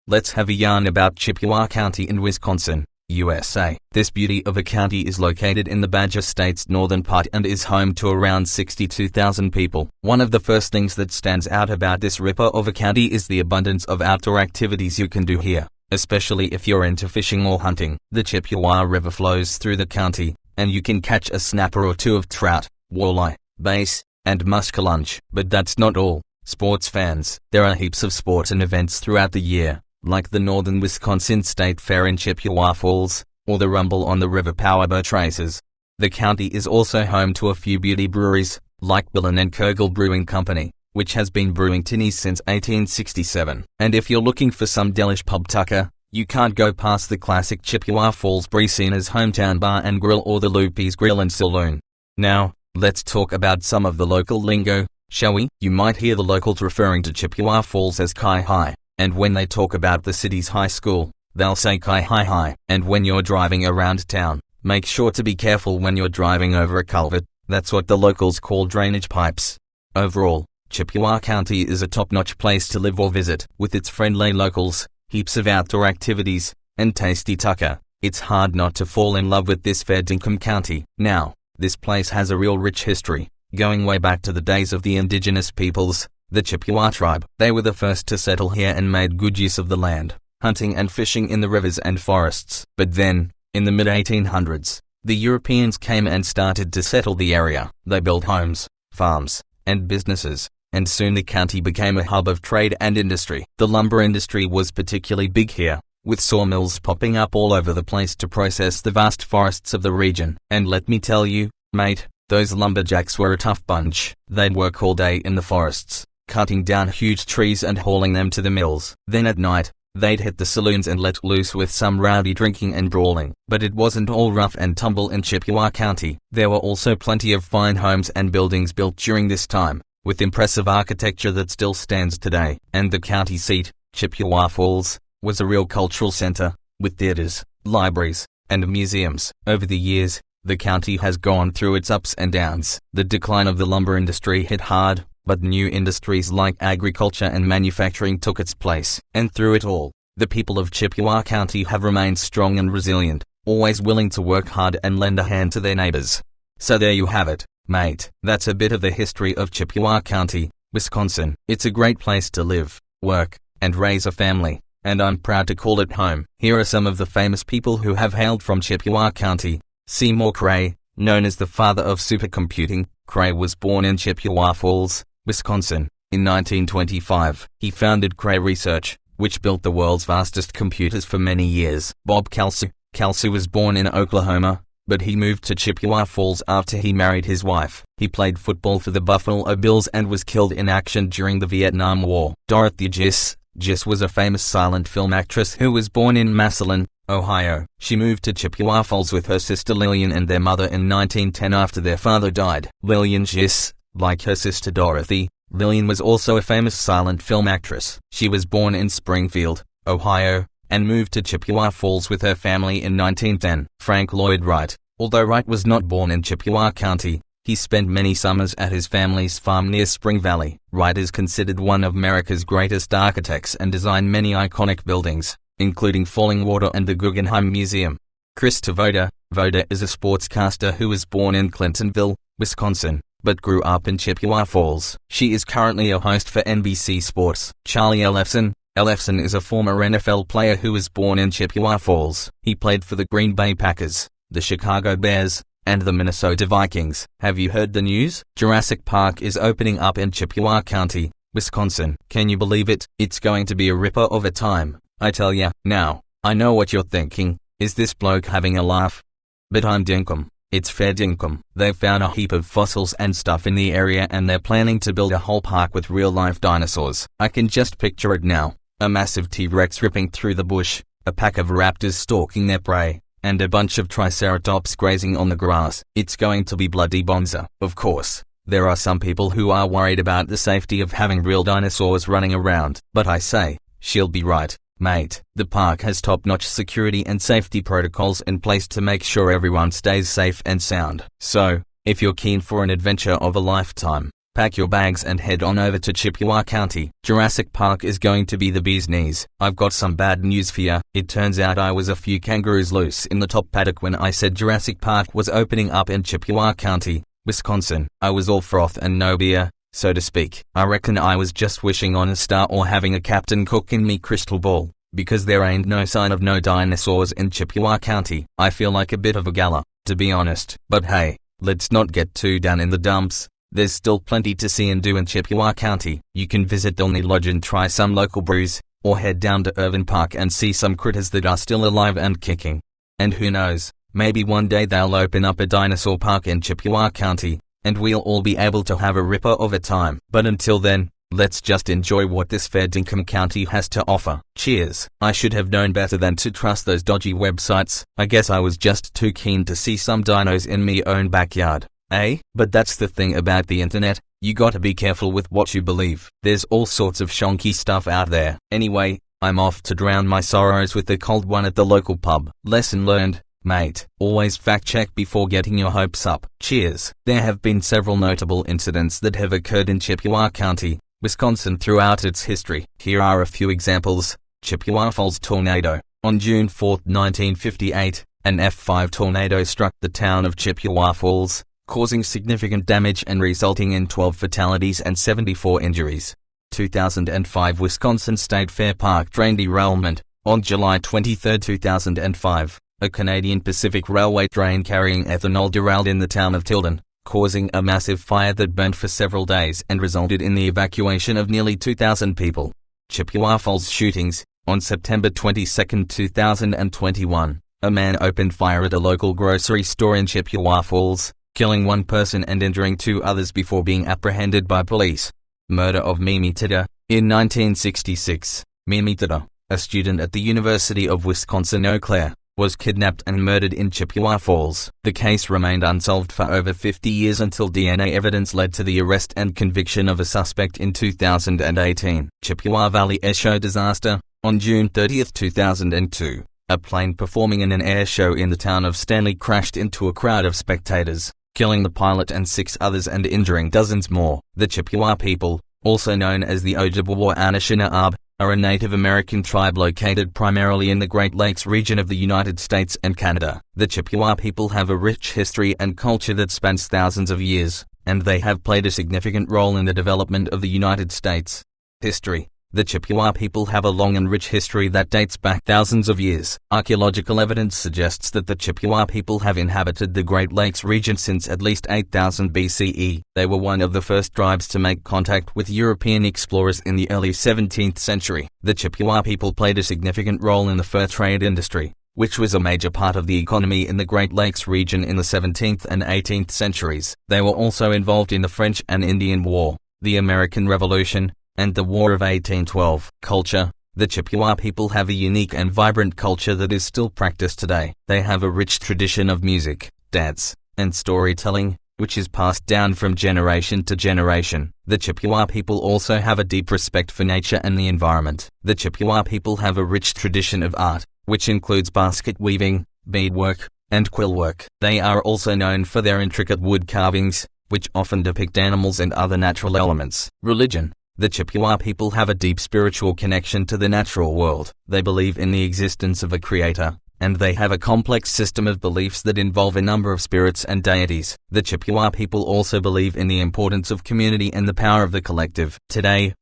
let's have a yarn about Chippewa County in Wisconsin, USA. This beauty of a county is located in the Badger State's northern part and is home to around 62,000 people. One of the first things that stands out about this ripper of a county is the abundance of outdoor activities you can do here, especially if you're into fishing or hunting. The Chippewa River flows through the county, and you can catch a snapper or two of trout, walleye, bass, and muskellunge. But that's not all. Sports fans, there are heaps of sports and events throughout the year, like the Northern Wisconsin State Fair in Chippewa Falls, or the Rumble on the River powerboat races. The county is also home to a few beauty breweries, like Billen and Kogel Brewing Company, which has been brewing tinnies since 1867. And if you're looking for some delish pub tucker, you can't go past the classic Chippewa Falls Brecena's Hometown Bar and Grill or the Loopy's Grill and Saloon. Now, let's talk about some of the local lingo, shall we? You might hear the locals referring to Chippewa Falls as Ki High, and when they talk about the city's high school, they'll say Ki High High. And when you're driving around town, make sure to be careful when you're driving over a culvert. That's what the locals call drainage pipes. Overall, Chippewa County is a top-notch place to live or visit. With its friendly locals, heaps of outdoor activities, and tasty tucker, it's hard not to fall in love with this fair dinkum county. Now, this place has a real rich history, going way back to the days of the indigenous peoples, the Chippewa tribe. They were the first to settle here and made good use of the land, hunting and fishing in the rivers and forests. But then, in the mid-1800s, the Europeans came and started to settle the area. They built homes, farms, and businesses, and soon the county became a hub of trade and industry. The lumber industry was particularly big here, with sawmills popping up all over the place to process the vast forests of the region. And let me tell you, mate, those lumberjacks were a tough bunch. They'd work all day in the forests, cutting down huge trees and hauling them to the mills. Then at night, they'd hit the saloons and let loose with some rowdy drinking and brawling. But it wasn't all rough and tumble in Chippewa County. There were also plenty of fine homes and buildings built during this time, with impressive architecture that still stands today. And the county seat, Chippewa Falls, was a real cultural center, with theaters, libraries, and museums. Over the years, the county has gone through its ups and downs. The decline of the lumber industry hit hard, but new industries like agriculture and manufacturing took its place. And through it all, the people of Chippewa County have remained strong and resilient, always willing to work hard and lend a hand to their neighbors. So there you have it, mate. That's a bit of the history of Chippewa County, Wisconsin. It's a great place to live, work, and raise a family, and I'm proud to call it home. Here are some of the famous people who have hailed from Chippewa County. Seymour Cray, known as the father of supercomputing. Cray was born in Chippewa Falls, Wisconsin, in 1925. He founded Cray Research, which built the world's fastest computers for many years. Bob Kalsu. Kalsu was born in Oklahoma, but he moved to Chippewa Falls after he married his wife. He played football for the Buffalo Bills and was killed in action during the Vietnam War. Dorothy Giss. Giss was a famous silent film actress who was born in Massillon, Ohio. She moved to Chippewa Falls with her sister Lillian and their mother in 1910 after their father died. Lillian Giss, like her sister Dorothy, Lillian was also a famous silent film actress. She was born in Springfield, Ohio, and moved to Chippewa Falls with her family in 1910. Frank Lloyd Wright. Although Wright was not born in Chippewa County, he spent many summers at his family's farm near Spring Valley. Wright is considered one of America's greatest architects and designed many iconic buildings, including Falling Water and the Guggenheim Museum. Krista Voda. Voda is a sportscaster who was born in Clintonville, Wisconsin, but grew up in Chippewa Falls. She is currently a host for NBC Sports. Charlie Ellefson. Ellefson is a former NFL player who was born in Chippewa Falls. He played for the Green Bay Packers, the Chicago Bears, and the Minnesota Vikings. Have you heard the news? Jurassic Park is opening up in Chippewa County, Wisconsin. Can you believe it? It's going to be a ripper of a time, I tell ya. Now, I know what you're thinking. Is this bloke having a laugh? But I'm dinkum. It's fair dinkum. They've found a heap of fossils and stuff in the area and they're planning to build a whole park with real-life dinosaurs. I can just picture it now. A massive T-Rex ripping through the bush, a pack of raptors stalking their prey, and a bunch of triceratops grazing on the grass. It's going to be bloody bonza. Of course, there are some people who are worried about the safety of having real dinosaurs running around. But I say, she'll be right, mate. The park has top-notch security and safety protocols in place to make sure everyone stays safe and sound. So, if you're keen for an adventure of a lifetime, Pack your bags and head on over to Chippewa County. Jurassic Park is going to be the bee's knees. I've got some bad news for you. It turns out I was a few kangaroos loose in the top paddock when I said Jurassic Park was opening up in Chippewa County, Wisconsin. I was all froth and no beer, so to speak. I reckon I was just wishing on a star or having a Captain Cook in me crystal ball, because there ain't no sign of no dinosaurs in Chippewa County. I feel like a bit of a gala, to be honest. But hey, let's not get too down in the dumps. There's still plenty to see and do in Chippewa County. You can visit Dolney Lodge and try some local brews, or head down to Irvin Park and see some critters that are still alive and kicking. And who knows, maybe one day they'll open up a dinosaur park in Chippewa County, and we'll all be able to have a ripper of a time. But until then, let's just enjoy what this fair dinkum county has to offer. Cheers. I should have known better than to trust those dodgy websites. I guess I was just too keen to see some dinos in me own backyard. Eh? But that's the thing about the internet, you gotta be careful with what you believe. There's all sorts of shonky stuff out there. Anyway, I'm off to drown my sorrows with a cold one at the local pub. Lesson learned, mate. Always fact check before getting your hopes up. Cheers. There have been several notable incidents that have occurred in Chippewa County, Wisconsin throughout its history. Here are a few examples. Chippewa Falls tornado. On June 4, 1958, an F5 tornado struck the town of Chippewa Falls, causing significant damage and resulting in 12 fatalities and 74 injuries. 2005 Wisconsin State Fair Park train derailment. On July 23, 2005, a Canadian Pacific Railway train carrying ethanol derailed in the town of Tilden, causing a massive fire that burned for several days and resulted in the evacuation of nearly 2,000 people. Chippewa Falls shootings. On September 22, 2021, a man opened fire at a local grocery store in Chippewa Falls, killing one person and injuring two others before being apprehended by police. Murder of Mimi Titter. In 1966, Mimi Titter, a student at the University of Wisconsin Eau Claire, was kidnapped and murdered in Chippewa Falls. The case remained unsolved for over 50 years until DNA evidence led to the arrest and conviction of a suspect in 2018. Chippewa Valley airshow disaster. On June 30, 2002, a plane performing in an air show in the town of Stanley crashed into a crowd of spectators, killing the pilot and 6 others and injuring dozens more. The Chippewa people, also known as the Ojibwe Native, are a Native American tribe located primarily in the Great Lakes region of the United States and Canada. The Chippewa people have a rich history and culture that spans thousands of years, and they have played a significant role in the development of the United States. History. The Chippewa people have a long and rich history that dates back thousands of years. Archaeological evidence suggests that the Chippewa people have inhabited the Great Lakes region since at least 8000 BCE. They were one of the first tribes to make contact with European explorers in the early 17th century. The Chippewa people played a significant role in the fur trade industry, which was a major part of the economy in the Great Lakes region in the 17th and 18th centuries. They were also involved in the French and Indian War, the American Revolution, and the War of 1812. Culture. The Chippewa people have a unique and vibrant culture that is still practiced today. They have a rich tradition of music, dance, and storytelling, which is passed down from generation to generation. The Chippewa people also have a deep respect for nature and the environment. The Chippewa people have a rich tradition of art, which includes basket weaving, beadwork, and quill work. They are also known for their intricate wood carvings, which often depict animals and other natural elements. Religion. The Chippewa people have a deep spiritual connection to the natural world. They believe in the existence of a creator, and they have a complex system of beliefs that involve a number of spirits and deities. The Chippewa people also believe in the importance of community and the power of the collective. Today,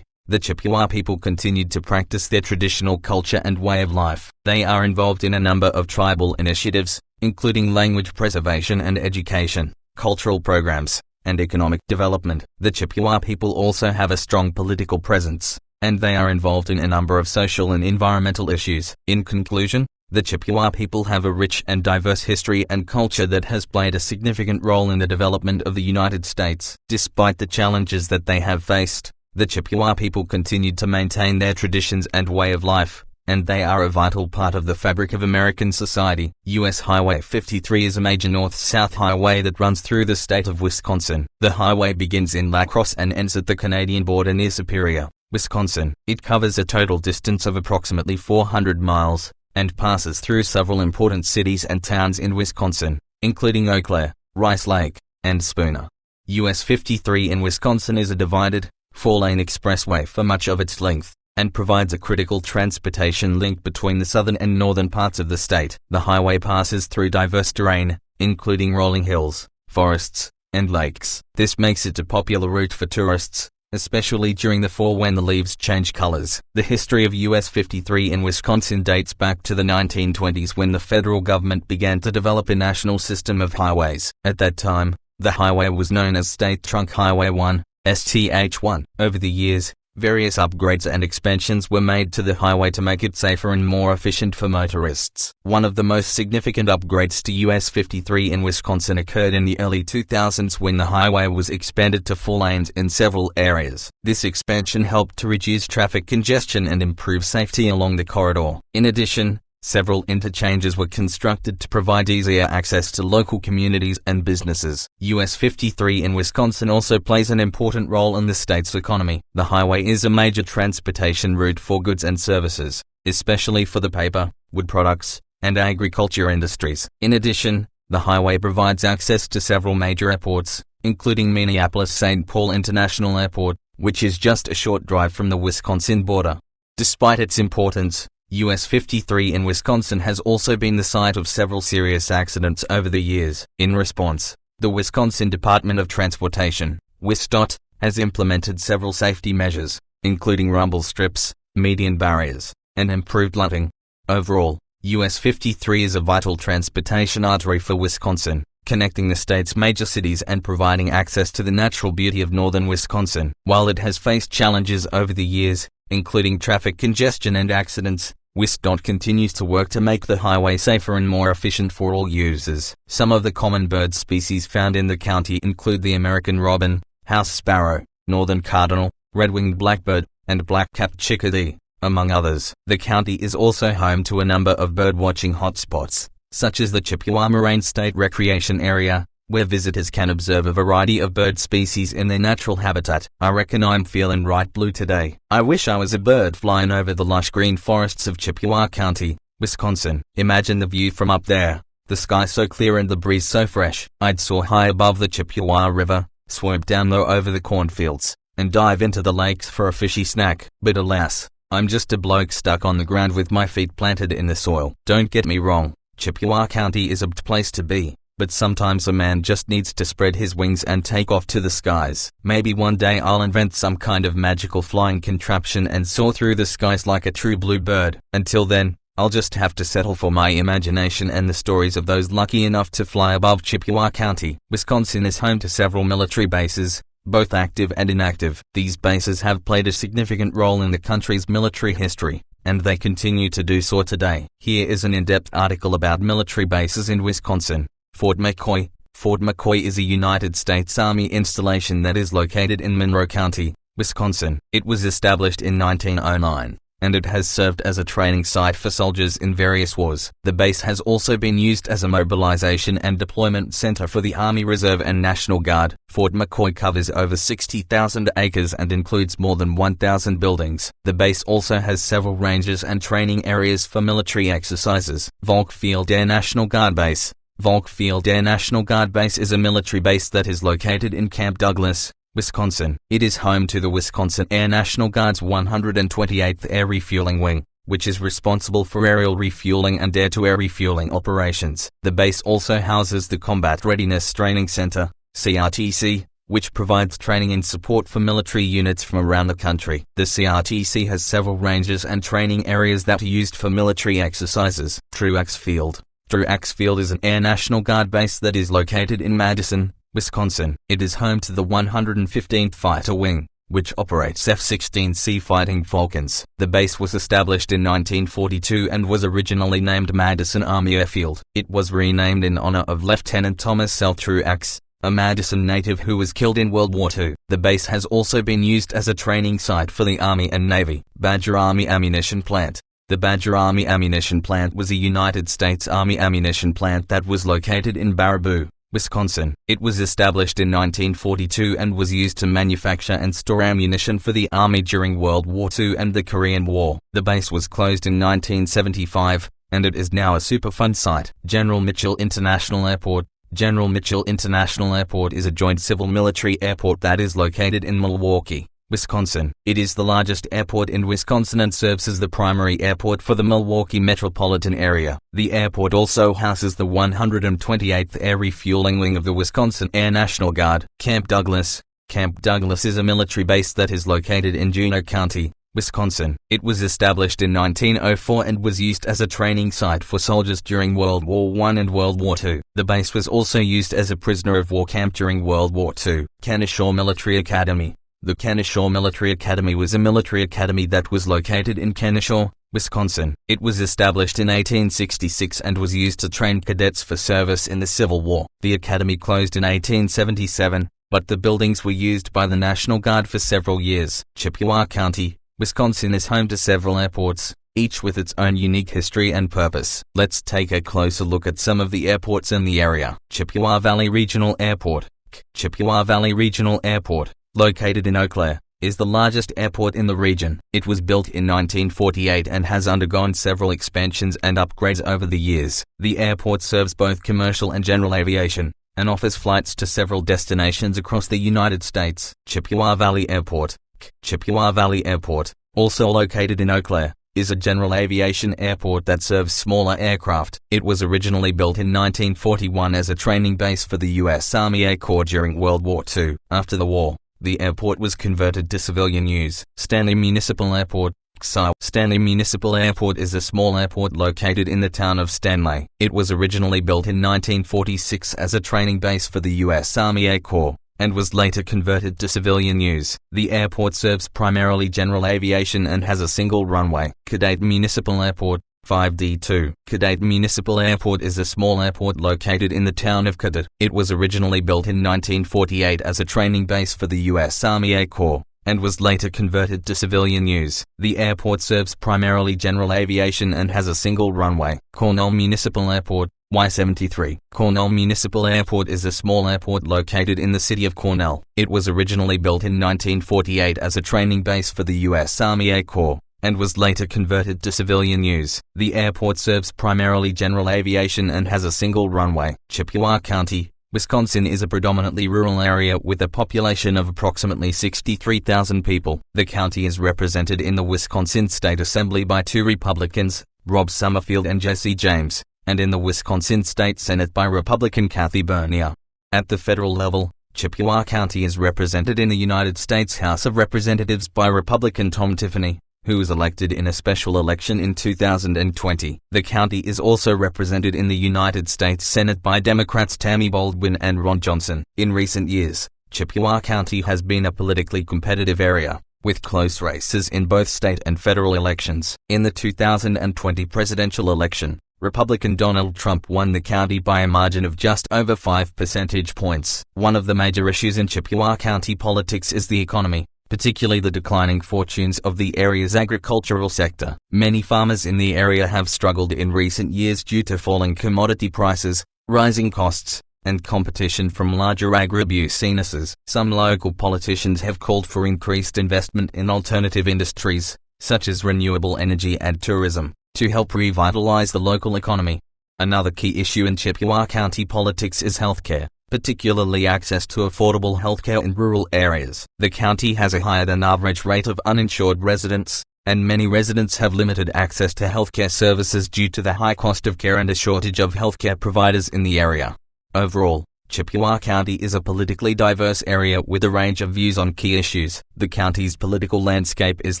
the Chippewa people continued to practice their traditional culture and way of life. They are involved in a number of tribal initiatives, including language preservation and education, cultural programs, and economic development. The Chippewa people also have a strong political presence, and they are involved in a number of social and environmental issues. In conclusion, the Chippewa people have a rich and diverse history and culture that has played a significant role in the development of the United States. Despite the challenges that they have faced, the Chippewa people continued to maintain their traditions and way of life, and they are a vital part of the fabric of American society. US Highway 53 is a major north-south highway that runs through the state of Wisconsin. The highway begins in La Crosse and ends at the Canadian border near Superior, Wisconsin. It covers a total distance of approximately 400 miles, and passes through several important cities and towns in Wisconsin, including Eau Claire, Rice Lake, and Spooner. US 53 in Wisconsin is a divided, four-lane expressway for much of its length, and provides a critical transportation link between the southern and northern parts of the state. The highway passes through diverse terrain, including rolling hills, forests, and lakes. This makes it a popular route for tourists, especially during the fall when the leaves change colors. The history of US 53 in Wisconsin dates back to the 1920s when the federal government began to develop a national system of highways. At that time, the highway was known as State Trunk Highway 1, STH1. Over the years, various upgrades and expansions were made to the highway to make it safer and more efficient for motorists. One of the most significant upgrades to US 53 in Wisconsin occurred in the early 2000s when the highway was expanded to 4 lanes in several areas. This expansion helped to reduce traffic congestion and improve safety along the corridor. In addition, several interchanges were constructed to provide easier access to local communities and businesses. US 53 in Wisconsin also plays an important role in the state's economy. The highway is a major transportation route for goods and services, especially for the paper, wood products, and agriculture industries. In addition, the highway provides access to several major airports, including Minneapolis-St. Paul International Airport, which is just a short drive from the Wisconsin border. Despite its importance, US 53 in Wisconsin has also been the site of several serious accidents over the years. In response, the Wisconsin Department of Transportation, Wissota, has implemented several safety measures, including rumble strips, median barriers, and improved lighting. Overall, US 53 is a vital transportation artery for Wisconsin, connecting the state's major cities and providing access to the natural beauty of northern Wisconsin. While it has faced challenges over the years, including traffic congestion and accidents, Wissota continues to work to make the highway safer and more efficient for all users. Some of the common bird species found in the county include the American robin, house sparrow, northern cardinal, red-winged blackbird, and black-capped chickadee, among others. The county is also home to a number of bird-watching hotspots, such as the Chippewa Moraine State Recreation Area, where visitors can observe a variety of bird species in their natural habitat. I reckon I'm feeling right blue today. I wish I was a bird flying over the lush green forests of Chippewa County, Wisconsin. Imagine the view from up there, the sky so clear and the breeze so fresh. I'd soar high above the Chippewa River, swoop down low over the cornfields, and dive into the lakes for a fishy snack. But alas, I'm just a bloke stuck on the ground with my feet planted in the soil. Don't get me wrong, Chippewa County is a place to be, but sometimes a man just needs to spread his wings and take off to the skies. Maybe one day I'll invent some kind of magical flying contraption and soar through the skies like a true blue bird. Until then, I'll just have to settle for my imagination and the stories of those lucky enough to fly above Chippewa County. Wisconsin is home to several military bases, both active and inactive. These bases have played a significant role in the country's military history, and they continue to do so today. Here is an in-depth article about military bases in Wisconsin. Fort McCoy. Fort McCoy is a United States Army installation that is located in Monroe County, Wisconsin. It was established in 1909, and it has served as a training site for soldiers in various wars. The base has also been used as a mobilization and deployment center for the Army Reserve and National Guard. Fort McCoy covers over 60,000 acres and includes more than 1,000 buildings. The base also has several ranges and training areas for military exercises. Volk Field Air National Guard Base. Volk Field Air National Guard Base is a military base that is located in Camp Douglas, Wisconsin. It is home to the Wisconsin Air National Guard's 128th Air Refueling Wing, which is responsible for aerial refueling and air-to-air refueling operations. The base also houses the Combat Readiness Training Center, CRTC, which provides training and support for military units from around the country. The CRTC has several ranges and training areas that are used for military exercises. Truax Field. Truax Field is an Air National Guard base that is located in Madison, Wisconsin. It is home to the 115th Fighter Wing, which operates F-16C Fighting Falcons. The base was established in 1942 and was originally named Madison Army Airfield. It was renamed in honor of Lieutenant Thomas L. Truax, a Madison native who was killed in World War II. The base has also been used as a training site for the Army and Navy. Badger Army Ammunition Plant. The Badger Army Ammunition Plant was a United States Army ammunition plant that was located in Baraboo, Wisconsin. It was established in 1942 and was used to manufacture and store ammunition for the Army during World War II and the Korean War. The base was closed in 1975, and it is now a Superfund site. General Mitchell International Airport. General Mitchell International Airport is a joint civil-military airport that is located in Milwaukee, Wisconsin. It is the largest airport in Wisconsin and serves as the primary airport for the Milwaukee metropolitan area. The airport also houses the 128th Air Refueling Wing of the Wisconsin Air National Guard. Camp Douglas. Camp Douglas is a military base that is located in Eau County, Wisconsin. It was established in 1904 and was used as a training site for soldiers during World War I and World War II. The base was also used as a prisoner of war camp during World War II. Kennesaw Military Academy. The Kennesaw Military Academy was a military academy that was located in Kennesaw, Wisconsin. It was established in 1866 and was used to train cadets for service in the Civil War. The academy closed in 1877, but the buildings were used by the National Guard for several years. Chippewa County, Wisconsin is home to several airports, each with its own unique history and purpose. Let's take a closer look at some of the airports in the area. Chippewa Valley Regional Airport. Chippewa Valley Regional Airport, located in Eau Claire, is the largest airport in the region. It was built in 1948 and has undergone several expansions and upgrades over the years. The airport serves both commercial and general aviation, and offers flights to several destinations across the United States. Chippewa Valley Airport. Chippewa Valley Airport, also located in Eau Claire, is a general aviation airport that serves smaller aircraft. It was originally built in 1941 as a training base for the U.S. Army Air Corps during World War II. After the war, the airport was converted to civilian use. Stanley Municipal Airport. Stanley Municipal Airport is a small airport located in the town of Stanley. It was originally built in 1946 as a training base for the U.S. Army Air Corps, and was later converted to civilian use. The airport serves primarily general aviation and has a single runway. Cadate Municipal Airport, 5D2. Cadate Municipal Airport is a small airport located in the town of Cadate. It was originally built in 1948 as a training base for the U.S. Army Air Corps, and was later converted to civilian use. The airport serves primarily general aviation and has a single runway. Cornell Municipal Airport, Y73. Cornell Municipal Airport is a small airport located in the city of Cornell. It was originally built in 1948 as a training base for the U.S. Army Air Corps, and was later converted to civilian use. The airport serves primarily general aviation and has a single runway. Chippewa County, Wisconsin is a predominantly rural area with a population of approximately 63,000 people. The county is represented in the Wisconsin State Assembly by two Republicans, Rob Summerfield and Jesse James, and in the Wisconsin State Senate by Republican Kathy Bernier. At the federal level, Chippewa County is represented in the United States House of Representatives by Republican Tom Tiffany, who was elected in a special election in 2020. The county is also represented in the United States Senate by Democrats Tammy Baldwin and Ron Johnson. In recent years, Chippewa County has been a politically competitive area, with close races in both state and federal elections. In the 2020 presidential election, Republican Donald Trump won the county by a margin of just over 5 percentage points. One of the major issues in Chippewa County politics is the economy, particularly the declining fortunes of the area's agricultural sector. Many farmers in the area have struggled in recent years due to falling commodity prices, rising costs, and competition from larger agribusinesses. Some local politicians have called for increased investment in alternative industries, such as renewable energy and tourism, to help revitalize the local economy. Another key issue in Chippewa County politics is healthcare, particularly access to affordable healthcare in rural areas. The county has a higher than average rate of uninsured residents, and many residents have limited access to healthcare services due to the high cost of care and a shortage of healthcare providers in the area. Overall, Chippewa County is a politically diverse area with a range of views on key issues. The county's political landscape is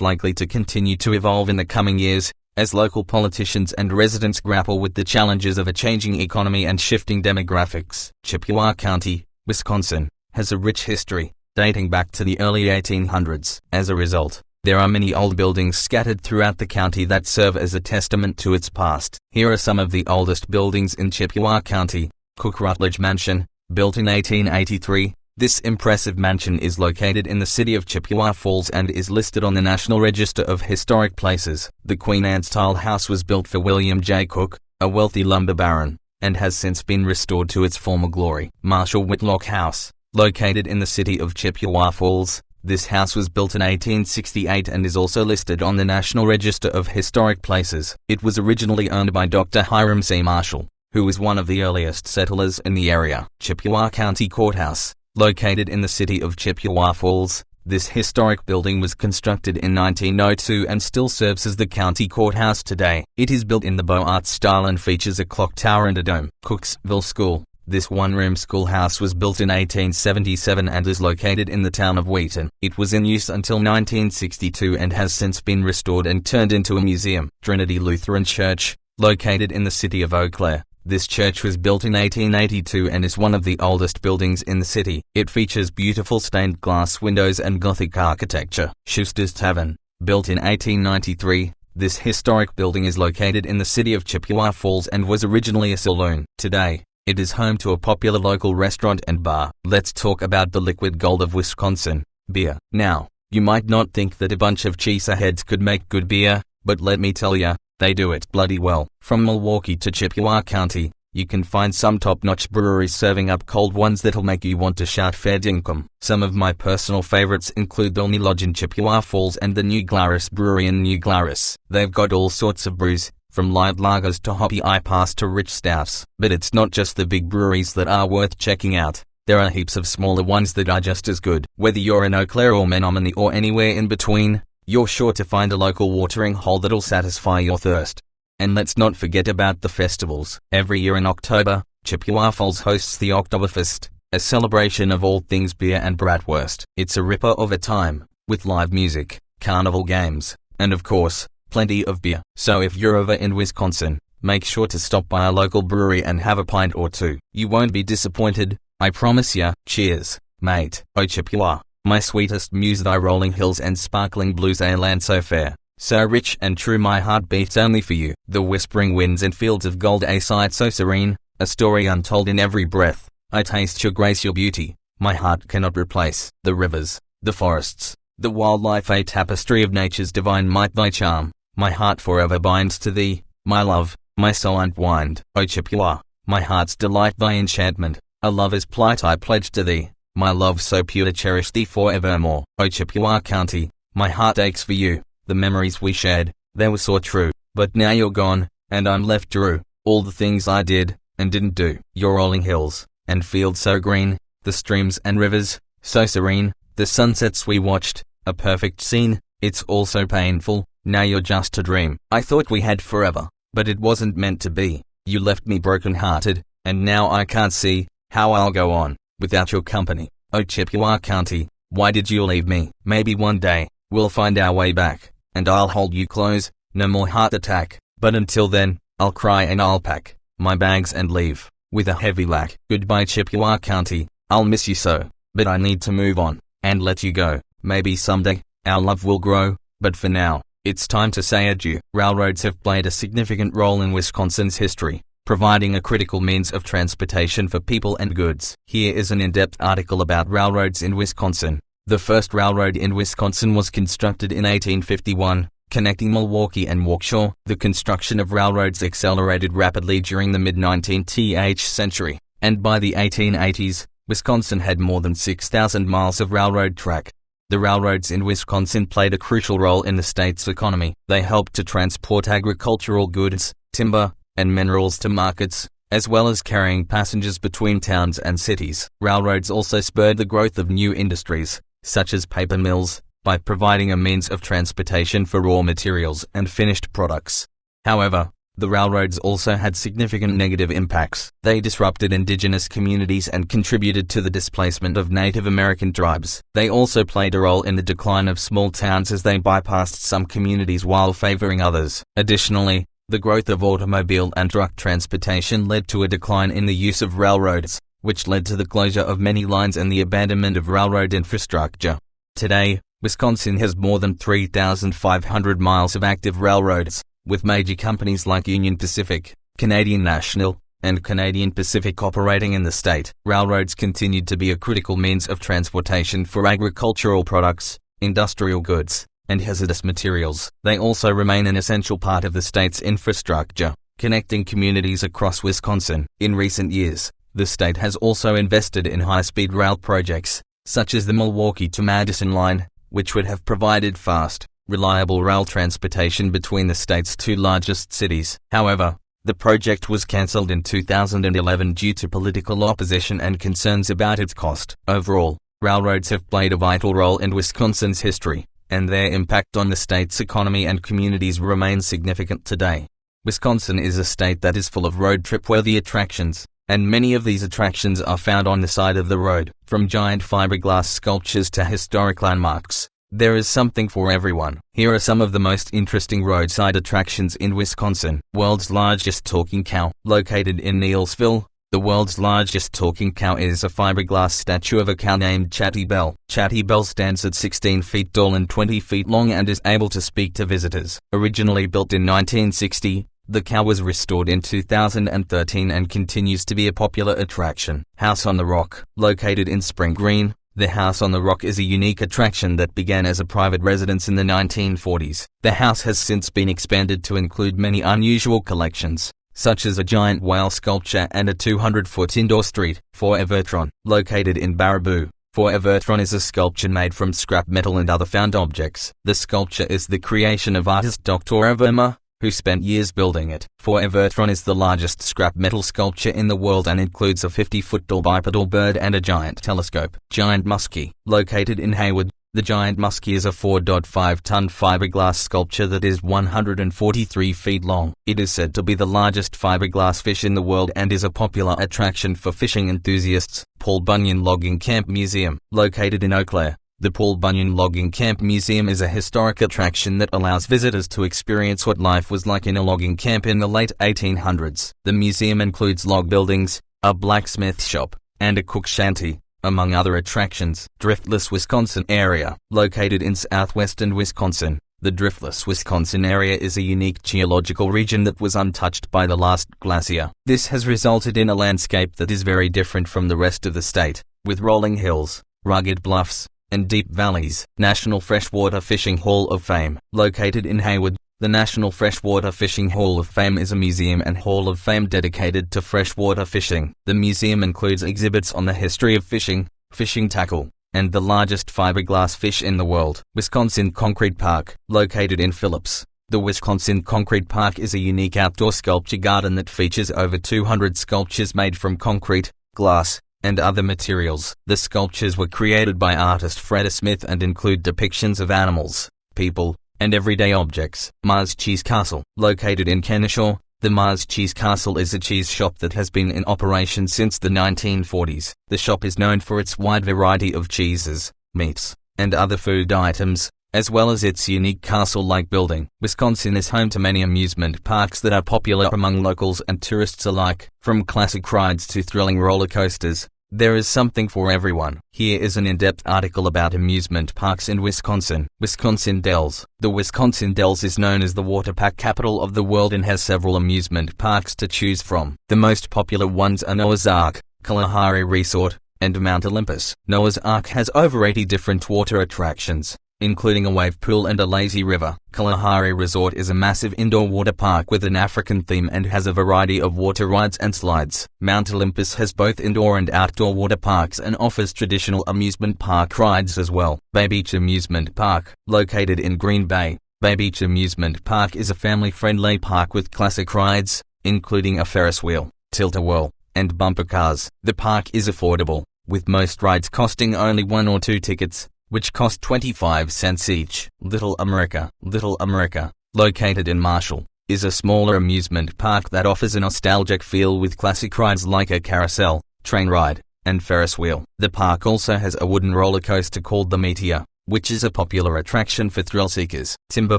likely to continue to evolve in the coming years, as local politicians and residents grapple with the challenges of a changing economy and shifting demographics. Chippewa County, Wisconsin, has a rich history, dating back to the early 1800s. As a result, there are many old buildings scattered throughout the county that serve as a testament to its past. Here are some of the oldest buildings in Chippewa County. Cook Rutledge Mansion, built in 1883. This impressive mansion is located in the city of Chippewa Falls and is listed on the National Register of Historic Places. The Queen Anne-style house was built for William J. Cook, a wealthy lumber baron, and has since been restored to its former glory. Marshall Whitlock House, located in the city of Chippewa Falls. This house was built in 1868 and is also listed on the National Register of Historic Places. It was originally owned by Dr. Hiram C. Marshall, who was one of the earliest settlers in the area. Chippewa County Courthouse, located in the city of Chippewa Falls. This historic building was constructed in 1902 and still serves as the county courthouse today. It is built in the Beaux Arts style and features a clock tower and a dome. Cooksville School. This one-room schoolhouse was built in 1877 and is located in the town of Wheaton. It was in use until 1962 and has since been restored and turned into a museum. Trinity Lutheran Church, located in the city of Eau Claire. This church was built in 1882 and is one of the oldest buildings in the city. It features beautiful stained glass windows and Gothic architecture. Schuster's Tavern, built in 1893. This historic building is located in the city of Chippewa Falls and was originally a saloon. Today, it is home to a popular local restaurant and bar. Let's talk about the liquid gold of Wisconsin, beer. Now, you might not think that a bunch of cheeseheads could make good beer, but let me tell ya, they do it bloody well. From Milwaukee to Chippewa County, you can find some top-notch breweries serving up cold ones that'll make you want to shout fair dinkum. Some of my personal favorites include the Olney Lodge in Chippewa Falls and the New Glarus Brewery in New Glarus. They've got all sorts of brews, from light lagers to hoppy IPAs to rich stouts. But it's not just the big breweries that are worth checking out. There are heaps of smaller ones that are just as good. Whether you're in Eau Claire or Menominee or anywhere in between, you're sure to find a local watering hole that'll satisfy your thirst. And let's not forget about the festivals. Every year in October, Chippewa Falls hosts the Oktoberfest, a celebration of all things beer and bratwurst. It's a ripper of a time, with live music, carnival games, and of course, plenty of beer. So if you're over in Wisconsin, make sure to stop by a local brewery and have a pint or two. You won't be disappointed, I promise ya. Cheers, mate. Oh Chippewa, my sweetest muse, thy rolling hills and sparkling blues, a land so fair, so rich and true, my heart beats only for you. The whispering winds and fields of gold, a sight so serene, a story untold in every breath. I taste your grace, your beauty, my heart cannot replace. The rivers, the forests, the wildlife, a tapestry of nature's divine might, thy charm, my heart forever binds to thee, my love, my soul entwined. O Chippewa, my heart's delight, thy enchantment, a lover's plight I pledge to thee, my love so pure to cherish thee forevermore. O Chippewa County, my heart aches for you, the memories we shared, they were so true, but now you're gone, and I'm left to rue all the things I did, and didn't do. Your rolling hills, and fields so green, the streams and rivers, so serene, the sunsets we watched, a perfect scene, it's all so painful, now you're just a dream. I thought we had forever, but it wasn't meant to be. You left me broken-hearted, and now I can't see how I'll go on without your company. Oh Chippewa County, why did you leave me? Maybe one day, we'll find our way back, and I'll hold you close, no more heart attack, but until then, I'll cry and I'll pack my bags and leave, with a heavy lack. Goodbye Chippewa County, I'll miss you so, but I need to move on, and let you go. Maybe someday, our love will grow, but for now, it's time to say adieu. Railroads have played a significant role in Wisconsin's history, providing a critical means of transportation for people and goods. Here is an in-depth article about railroads in Wisconsin. The first railroad in Wisconsin was constructed in 1851, connecting Milwaukee and Waukesha. The construction of railroads accelerated rapidly during the mid-19th century, and by the 1880s, Wisconsin had more than 6,000 miles of railroad track. The railroads in Wisconsin played a crucial role in the state's economy. They helped to transport agricultural goods, timber, and minerals to markets, as well as carrying passengers between towns and cities. Railroads also spurred the growth of new industries, such as paper mills, by providing a means of transportation for raw materials and finished products. However, the railroads also had significant negative impacts. They disrupted indigenous communities and contributed to the displacement of Native American tribes. They also played a role in the decline of small towns as they bypassed some communities while favoring others. Additionally, the growth of automobile and truck transportation led to a decline in the use of railroads, which led to the closure of many lines and the abandonment of railroad infrastructure. Today, Wisconsin has more than 3,500 miles of active railroads, with major companies like Union Pacific, Canadian National, and Canadian Pacific operating in the state. Railroads continued to be a critical means of transportation for agricultural products, industrial goods, and hazardous materials. They also remain an essential part of the state's infrastructure, connecting communities across Wisconsin. In recent years, the state has also invested in high-speed rail projects, such as the Milwaukee to Madison line, which would have provided fast, reliable rail transportation between the state's two largest cities. However, The project was cancelled in 2011 due to political opposition and concerns about its cost. Overall, railroads have played a vital role in Wisconsin's history, and their impact on the state's economy and communities remains significant today. Wisconsin is a state that is full of road trip-worthy attractions, and many of these attractions are found on the side of the road. From giant fiberglass sculptures to historic landmarks, there is something for everyone. Here are some of the most interesting roadside attractions in Wisconsin. World's largest talking cow. Located in Neillsville, the world's largest talking cow is a fiberglass statue of a cow named Chatty Bell. Chatty Bell stands at 16 feet tall and 20 feet long and is able to speak to visitors. Originally built in 1960, the cow was restored in 2013 and continues to be a popular attraction. House on the Rock. Located in Spring Green, the House on the Rock is a unique attraction that began as a private residence in the 1940s. The house has since been expanded to include many unusual collections, such as a giant whale sculpture and a 200-foot indoor street. Forevertron. Located in Baraboo, Forevertron is a sculpture made from scrap metal and other found objects. The sculpture is the creation of artist Dr. Verma, who spent years building it. Forevertron is the largest scrap metal sculpture in the world and includes a 50-foot tall bipedal bird and a giant telescope. Giant Muskie. Located in Hayward, the Giant Muskie is a 4.5-ton fiberglass sculpture that is 143 feet long. It is said to be the largest fiberglass fish in the world and is a popular attraction for fishing enthusiasts. Paul Bunyan Logging Camp Museum. Located in Eau Claire, the Paul Bunyan Logging Camp Museum is a historic attraction that allows visitors to experience what life was like in a logging camp in the late 1800s. The museum includes log buildings, a blacksmith shop, and a cook shanty, among other attractions. Driftless Wisconsin area. Located in southwestern Wisconsin, the Driftless Wisconsin area is a unique geological region that was untouched by the last glacier. This has resulted in a landscape that is very different from the rest of the state, with rolling hills, rugged bluffs, and deep valleys. National Freshwater Fishing Hall of Fame. Located in Hayward, the National Freshwater Fishing Hall of Fame is a museum and hall of fame dedicated to freshwater fishing. The museum includes exhibits on the history of fishing, fishing tackle, and the largest fiberglass fish in the world. Wisconsin Concrete Park. Located in Phillips, the Wisconsin Concrete Park is a unique outdoor sculpture garden that features over 200 sculptures made from concrete, glass, and other materials. The sculptures were created by artist Freda Smith and include depictions of animals, people, and everyday objects. Mars Cheese Castle. Located in Kennesaw, the Mars Cheese Castle is a cheese shop that has been in operation since the 1940s. The shop is known for its wide variety of cheeses, meats, and other food items, as well as its unique castle-like building. Wisconsin is home to many amusement parks that are popular among locals and tourists alike. From classic rides to thrilling roller coasters, there is something for everyone. Here is an in-depth article about amusement parks in Wisconsin. Wisconsin Dells. The Wisconsin Dells is known as the water park capital of the world and has several amusement parks to choose from. The most popular ones are Noah's Ark, Kalahari Resort, and Mount Olympus. Noah's Ark has over 80 different water attractions, including a wave pool and a lazy river. Kalahari Resort is a massive indoor water park with an African theme and has a variety of water rides and slides. Mount Olympus has both indoor and outdoor water parks and offers traditional amusement park rides as well. Bay Beach Amusement Park. Located in Green Bay, Bay Beach Amusement Park is a family-friendly park with classic rides, including a Ferris wheel, tilt-a-whirl, and bumper cars. The park is affordable, with most rides costing only 1 or 2 tickets, which cost 25 cents each. Little America. Little America, located in Marshall, is a smaller amusement park that offers a nostalgic feel with classic rides like a carousel, train ride, and Ferris wheel. The park also has a wooden roller coaster called the Meteor, which is a popular attraction for thrill seekers. Timber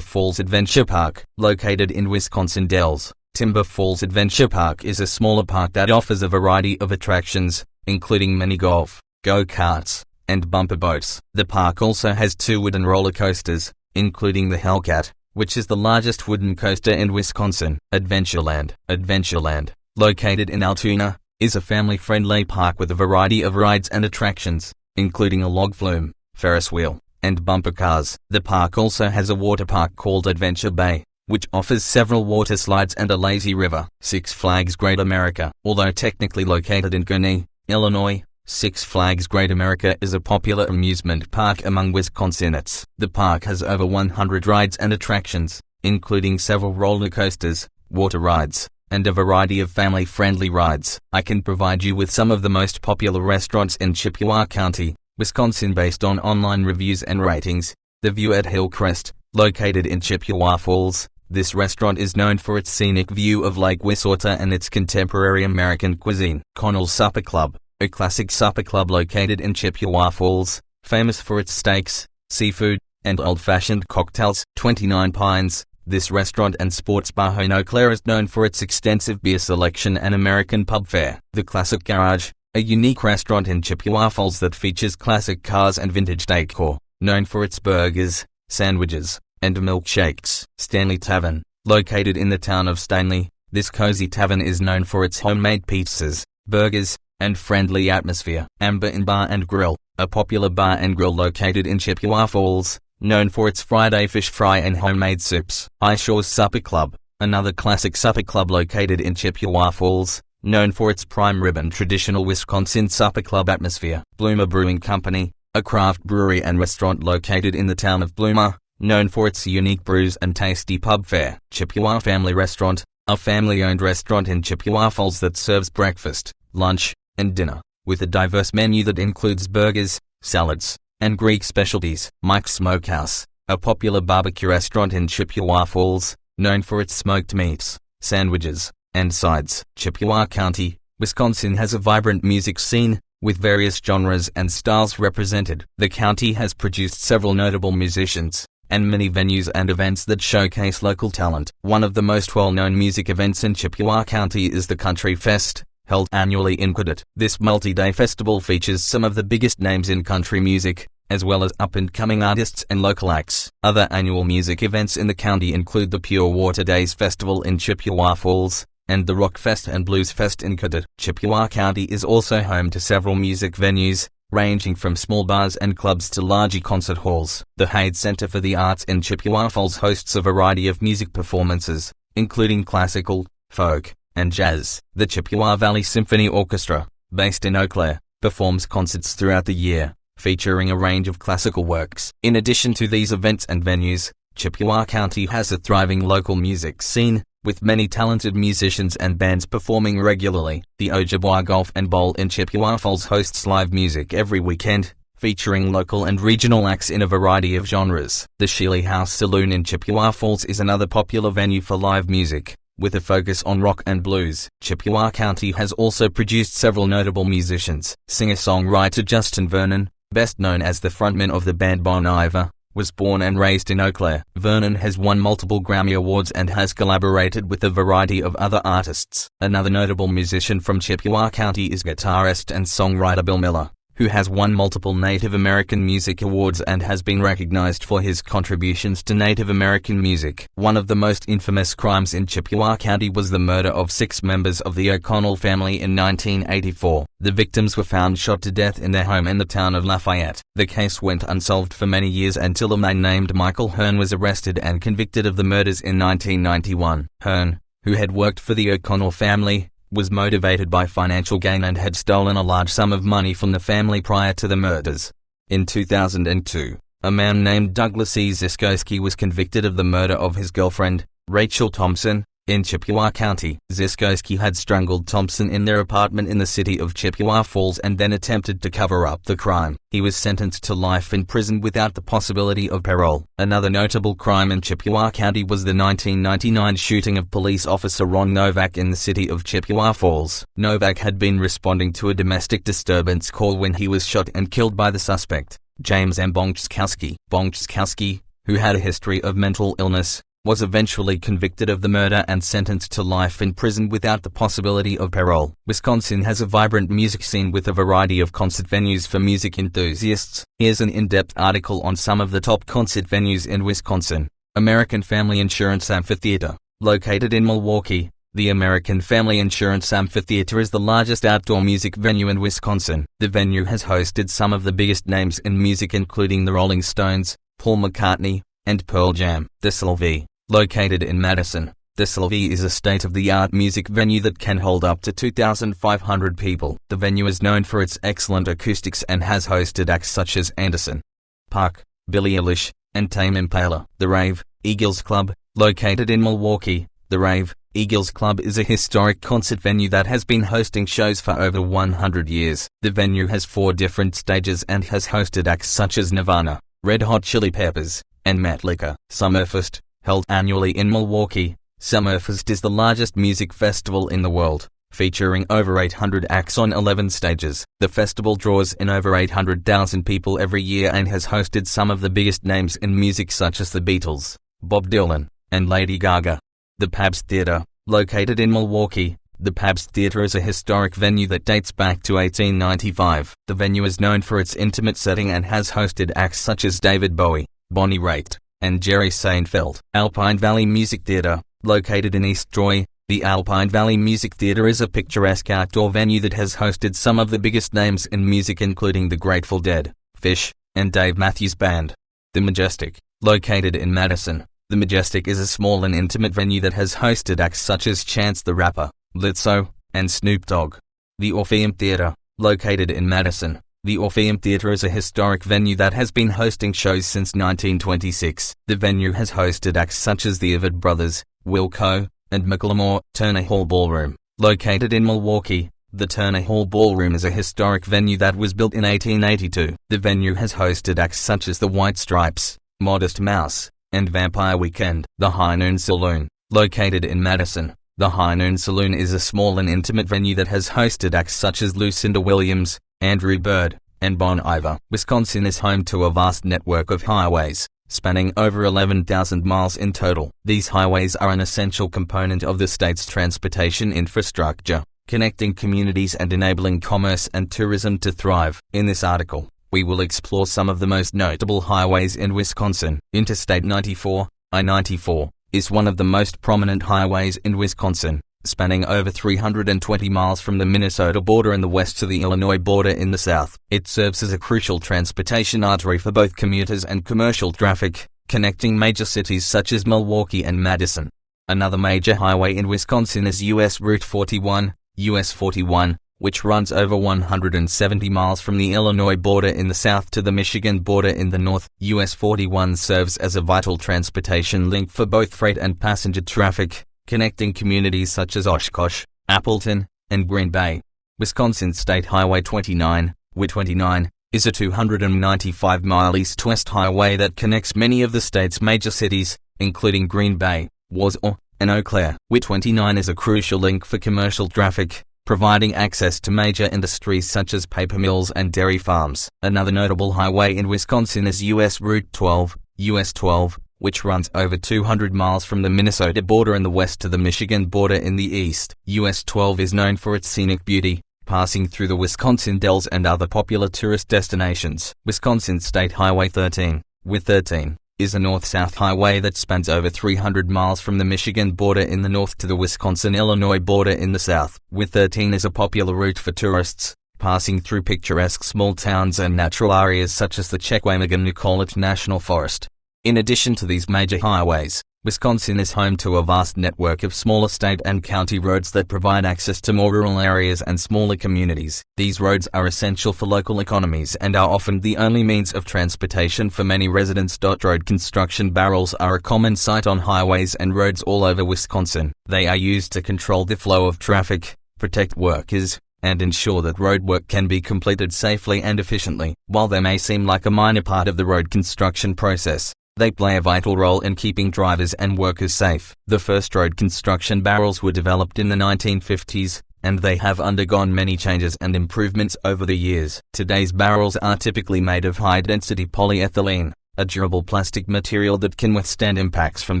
Falls Adventure Park. Located in Wisconsin Dells, Timber Falls Adventure Park is a smaller park that offers a variety of attractions, including mini golf, go-karts, and bumper boats. The park also has 2 wooden roller coasters, including the Hellcat, which is the largest wooden coaster in Wisconsin. Adventureland. Adventureland, located in Altoona, is a family-friendly park with a variety of rides and attractions, including a log flume, Ferris wheel, and bumper cars. The park also has a water park called Adventure Bay, which offers several water slides and a lazy river. Six Flags Great America. Although technically located in Gurnee, Illinois, Six Flags Great America is a popular amusement park among Wisconsinites. The park has over 100 rides and attractions, including several roller coasters, water rides, and a variety of family-friendly rides. I can provide you with some of the most popular restaurants in Chippewa County, Wisconsin based on online reviews and ratings. The View at Hillcrest, located in Chippewa Falls. This restaurant is known for its scenic view of Lake Wissota and its contemporary American cuisine. Connell's Supper Club, a classic supper club located in Chippewa Falls, famous for its steaks, seafood, and old-fashioned cocktails. 29 Pines. This restaurant and sports bar in Eau Claire is known for its extensive beer selection and American pub fare. The Classic Garage, a unique restaurant in Chippewa Falls that features classic cars and vintage decor, known for its burgers, sandwiches, and milkshakes. Stanley Tavern, located in the town of Stanley, this cozy tavern is known for its homemade pizzas, burgers, and friendly atmosphere. Amber Inn Bar and Grill, a popular bar and grill located in Chippewa Falls, known for its Friday fish fry and homemade soups. High Shores Supper Club, another classic supper club located in Chippewa Falls, known for its prime rib and traditional Wisconsin supper club atmosphere. Bloomer Brewing Company, a craft brewery and restaurant located in the town of Bloomer, known for its unique brews and tasty pub fare. Chippewa Family Restaurant, a family-owned restaurant in Chippewa Falls that serves breakfast, lunch, and dinner, with a diverse menu that includes burgers, salads, and Greek specialties. Mike's Smokehouse, a popular barbecue restaurant in Chippewa Falls, known for its smoked meats, sandwiches, and sides. Chippewa County, Wisconsin has a vibrant music scene, with various genres and styles represented. The county has produced several notable musicians, and many venues and events that showcase local talent. One of the most well-known music events in Chippewa County is the Country Fest, held annually in Quodit. This multi-day festival features some of the biggest names in country music, as well as up-and-coming artists and local acts. Other annual music events in the county include the Pure Water Days Festival in Chippewa Falls, and the Rock Fest and Blues Fest in Quodit. Chippewa County is also home to several music venues, ranging from small bars and clubs to larger concert halls. The Hayes Center for the Arts in Chippewa Falls hosts a variety of music performances, including classical, folk, and jazz. The Chippewa Valley Symphony Orchestra, based in Eau Claire, performs concerts throughout the year, featuring a range of classical works. In addition to these events and venues, Chippewa County has a thriving local music scene, with many talented musicians and bands performing regularly. The Ojibwe Golf and Bowl in Chippewa Falls hosts live music every weekend, featuring local and regional acts in a variety of genres. The Sheely House Saloon in Chippewa Falls is another popular venue for live music, with a focus on rock and blues. Chippewa County has also produced several notable musicians. Singer-songwriter Justin Vernon, best known as the frontman of the band Bon Iver, was born and raised in Eau Claire. Vernon has won multiple Grammy Awards and has collaborated with a variety of other artists. Another notable musician from Chippewa County is guitarist and songwriter Bill Miller, who has won multiple Native American Music Awards and has been recognized for his contributions to Native American music. One of the most infamous crimes in Chippewa County was the murder of 6 members of the O'Connell family in 1984. The victims were found shot to death in their home in the town of Lafayette. The case went unsolved for many years until a man named Michael Hearn was arrested and convicted of the murders in 1991. Hearn, who had worked for the O'Connell family, was motivated by financial gain and had stolen a large sum of money from the family prior to the murders. In 2002, a man named Douglas E. Ziskowski was convicted of the murder of his girlfriend, Rachel Thompson, in Chippewa County. Ziskowski had strangled Thompson in their apartment in the city of Chippewa Falls and then attempted to cover up the crime. He was sentenced to life in prison without the possibility of parole. Another notable crime in Chippewa County was the 1999 shooting of police officer Ron Novak in the city of Chippewa Falls. Novak had been responding to a domestic disturbance call when he was shot and killed by the suspect, James M. Bonkowski. Bonkowski, who had a history of mental illness, was eventually convicted of the murder and sentenced to life in prison without the possibility of parole. Wisconsin has a vibrant music scene with a variety of concert venues for music enthusiasts. Here's an in-depth article on some of the top concert venues in Wisconsin. American Family Insurance Amphitheater, located in Milwaukee. The American Family Insurance Amphitheater is the largest outdoor music venue in Wisconsin. The venue has hosted some of the biggest names in music including the Rolling Stones, Paul McCartney, and Pearl Jam. The Sylvie, located in Madison. The Sylvie is a state-of-the-art music venue that can hold up to 2,500 people. The venue is known for its excellent acoustics and has hosted acts such as Anderson .Paak, Billie Eilish, and Tame Impala. The Rave, Eagles Club, located in Milwaukee. The Rave Eagles Club is a historic concert venue that has been hosting shows for over 100 years. The venue has 4 different stages and has hosted acts such as Nirvana, Red Hot Chili Peppers, and Metallica. Summerfest, held annually in Milwaukee. Summerfest is the largest music festival in the world, featuring over 800 acts on 11 stages. The festival draws in over 800,000 people every year and has hosted some of the biggest names in music such as the Beatles, Bob Dylan, and Lady Gaga. The Pabst Theatre, located in Milwaukee. The Pabst Theatre is a historic venue that dates back to 1895. The venue is known for its intimate setting and has hosted acts such as David Bowie, Bonnie Raitt, and Jerry Seinfeld. Alpine Valley Music Theatre, located in East Troy. The Alpine Valley Music Theatre is a picturesque outdoor venue that has hosted some of the biggest names in music including the Grateful Dead, Phish, and Dave Matthews Band. The Majestic, located in Madison. The Majestic is a small and intimate venue that has hosted acts such as Chance the Rapper, Lizzo, and Snoop Dogg. The Orpheum Theatre, located in Madison. The Orpheum Theatre is a historic venue that has been hosting shows since 1926. The venue has hosted acts such as the Avett Brothers, Wilco, and Macklemore. Turner Hall Ballroom, located in Milwaukee. The Turner Hall Ballroom is a historic venue that was built in 1882. The venue has hosted acts such as the White Stripes, Modest Mouse, and Vampire Weekend. The High Noon Saloon, located in Madison. The High Noon Saloon is a small and intimate venue that has hosted acts such as Lucinda Williams, Andrew Bird, and Bon Iver. Wisconsin is home to a vast network of highways, spanning over 11,000 miles in total. These highways are an essential component of the state's transportation infrastructure, connecting communities and enabling commerce and tourism to thrive. In this article, we will explore some of the most notable highways in Wisconsin. Interstate 94, I-94, is one of the most prominent highways in Wisconsin, spanning over 320 miles from the Minnesota border in the west to the Illinois border in the south. It serves as a crucial transportation artery for both commuters and commercial traffic, connecting major cities such as Milwaukee and Madison. Another major highway in Wisconsin is US Route 41, US 41, which runs over 170 miles from the Illinois border in the south to the Michigan border in the north. US 41 serves as a vital transportation link for both freight and passenger traffic, connecting communities such as Oshkosh, Appleton, and Green Bay. Wisconsin State Highway 29, WI-29, is a 295-mile east-west highway that connects many of the state's major cities, including Green Bay, Warsaw, and Eau Claire. WI-29 is a crucial link for commercial traffic, providing access to major industries such as paper mills and dairy farms. Another notable highway in Wisconsin is US Route 12, US 12, which runs over 200 miles from the Minnesota border in the west to the Michigan border in the east. US 12 is known for its scenic beauty, passing through the Wisconsin Dells and other popular tourist destinations. Wisconsin State Highway 13, WI-13, is a north-south highway that spans over 300 miles from the Michigan border in the north to the Wisconsin-Illinois border in the south. WI-13 is a popular route for tourists, passing through picturesque small towns and natural areas such as the Chequamegon-Nicolet National Forest. In addition to these major highways, Wisconsin is home to a vast network of smaller state and county roads that provide access to more rural areas and smaller communities. These roads are essential for local economies and are often the only means of transportation for many residents. Road construction barrels are a common sight on highways and roads all over Wisconsin. They are used to control the flow of traffic, protect workers, and ensure that road work can be completed safely and efficiently. While they may seem like a minor part of the road construction process, they play a vital role in keeping drivers and workers safe. The first road construction barrels were developed in the 1950s, and they have undergone many changes and improvements over the years. Today's barrels are typically made of high-density polyethylene, a durable plastic material that can withstand impacts from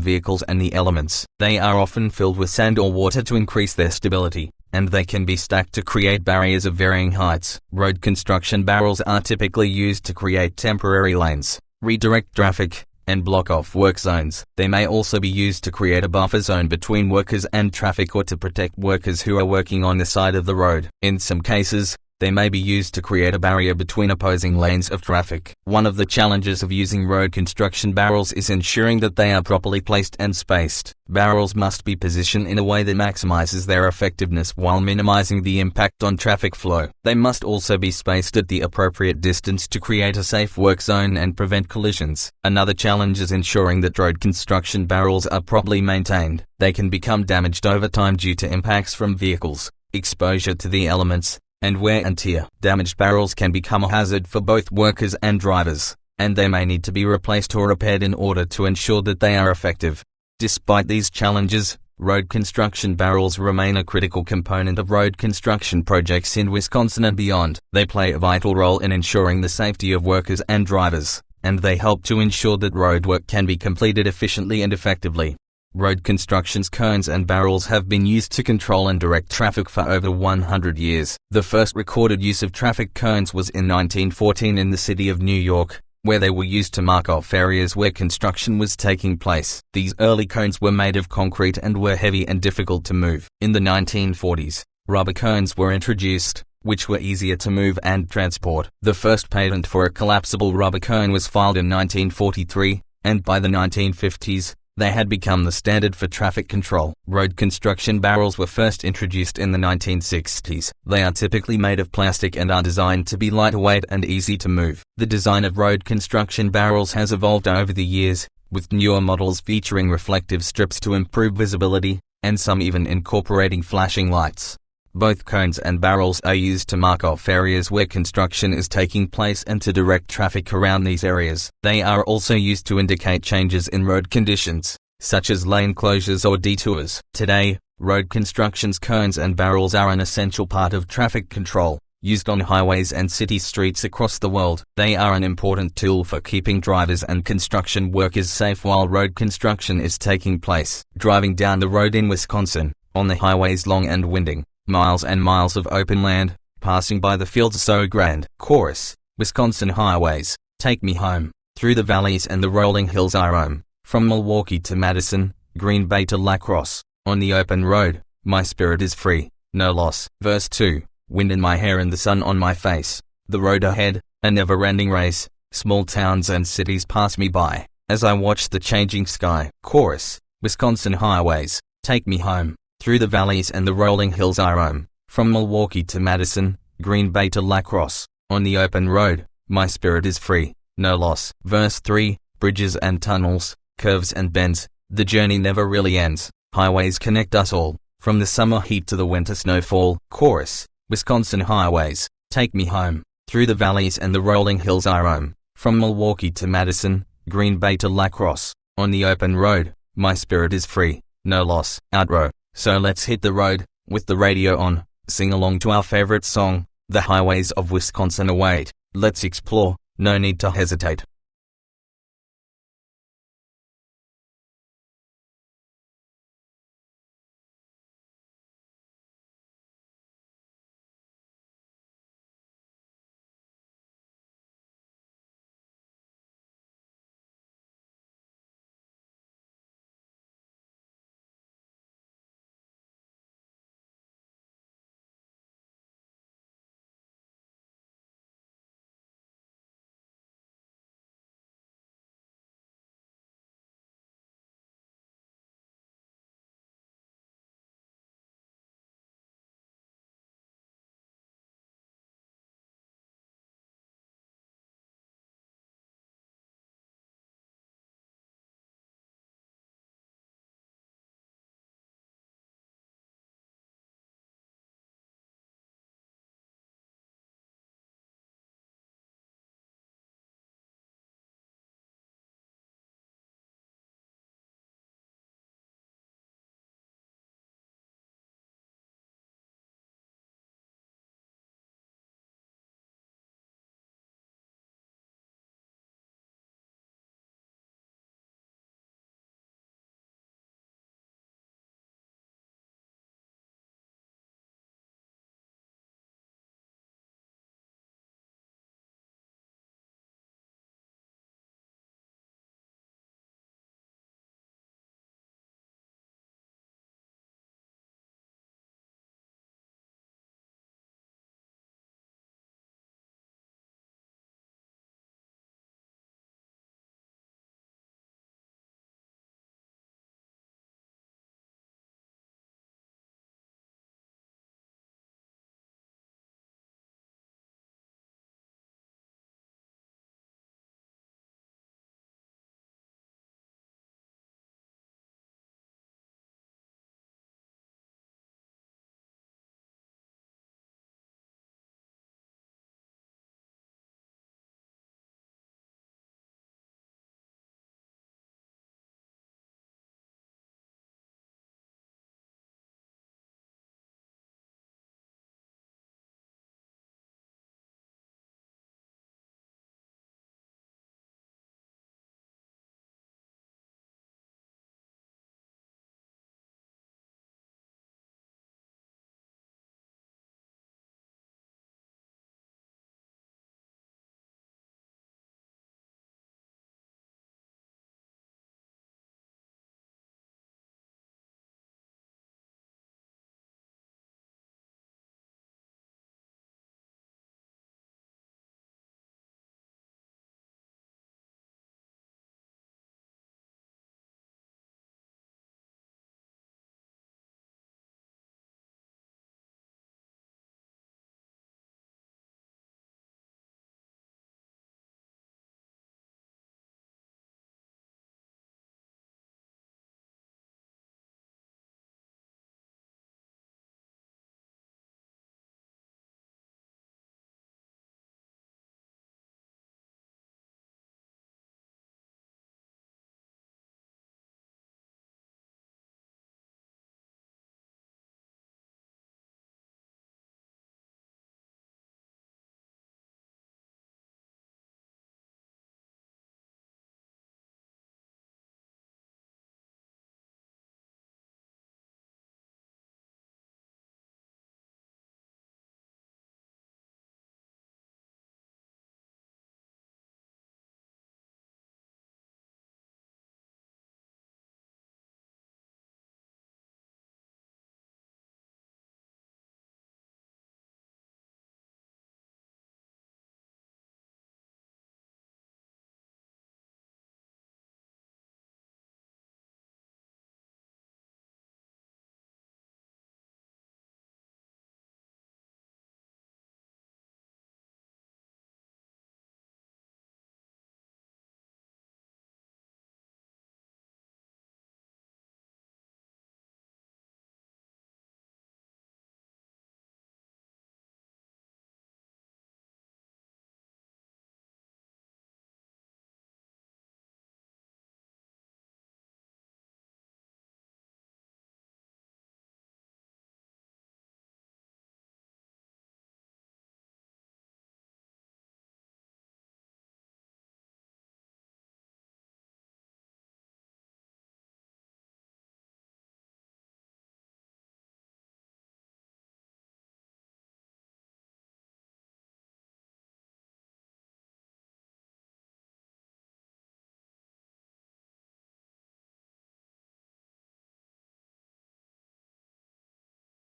vehicles and the elements. They are often filled with sand or water to increase their stability, and they can be stacked to create barriers of varying heights. Road construction barrels are typically used to create temporary lanes, redirect traffic, and block off work zones. They may also be used to create a buffer zone between workers and traffic or to protect workers who are working on the side of the road. In some cases, They may be used to create a barrier between opposing lanes of traffic. One of the challenges of using road construction barrels is ensuring that they are properly placed and spaced. Barrels must be positioned in a way that maximizes their effectiveness while minimizing the impact on traffic flow. They must also be spaced at the appropriate distance to create a safe work zone and prevent collisions. Another challenge is ensuring that road construction barrels are properly maintained. They can become damaged over time due to impacts from vehicles, exposure to the elements, and wear and tear. Damaged barrels can become a hazard for both workers and drivers, and they may need to be replaced or repaired in order to ensure that they are effective. Despite these challenges, road construction barrels remain a critical component of road construction projects in Wisconsin and beyond. They play a vital role in ensuring the safety of workers and drivers, and they help to ensure that road work can be completed efficiently and effectively. Road construction's cones and barrels have been used to control and direct traffic for over 100 years. The first recorded use of traffic cones was in 1914 in the city of New York, where they were used to mark off areas where construction was taking place. These early cones were made of concrete and were heavy and difficult to move. In the 1940s, rubber cones were introduced, which were easier to move and transport. The first patent for a collapsible rubber cone was filed in 1943, and by the 1950s, they had become the standard for traffic control. Road construction barrels were first introduced in the 1960s. They are typically made of plastic and are designed to be lightweight and easy to move. The design of road construction barrels has evolved over the years, with newer models featuring reflective strips to improve visibility, and some even incorporating flashing lights. Both cones and barrels are used to mark off areas where construction is taking place and to direct traffic around these areas. They are also used to indicate changes in road conditions, such as lane closures or detours. Today, road construction's cones and barrels are an essential part of traffic control, used on highways and city streets across the world. They are an important tool for keeping drivers and construction workers safe while road construction is taking place. Driving down the road in Wisconsin, on the highways long and winding, miles and miles of open land, passing by the fields so grand. Chorus. Wisconsin highways, take me home, through the valleys and the rolling hills I roam, from Milwaukee to Madison, Green Bay to La Crosse, on the open road, my spirit is free, no loss. Verse 2. Wind in my hair and the sun on my face, the road ahead, a never-ending race, small towns and cities pass me by, as I watch the changing sky. Chorus. Wisconsin highways, take me home, through the valleys and the rolling hills I roam, from Milwaukee to Madison, Green Bay to La Crosse, on the open road, my spirit is free, no loss. Verse 3, bridges and tunnels, curves and bends, the journey never really ends, highways connect us all, from the summer heat to the winter snowfall. Chorus. Wisconsin highways, take me home, through the valleys and the rolling hills I roam, from Milwaukee to Madison, Green Bay to La Crosse, on the open road, my spirit is free, no loss. Outro. So let's hit the road, with the radio on, sing along to our favorite song, The Highways of Wisconsin await. Let's explore, no need to hesitate.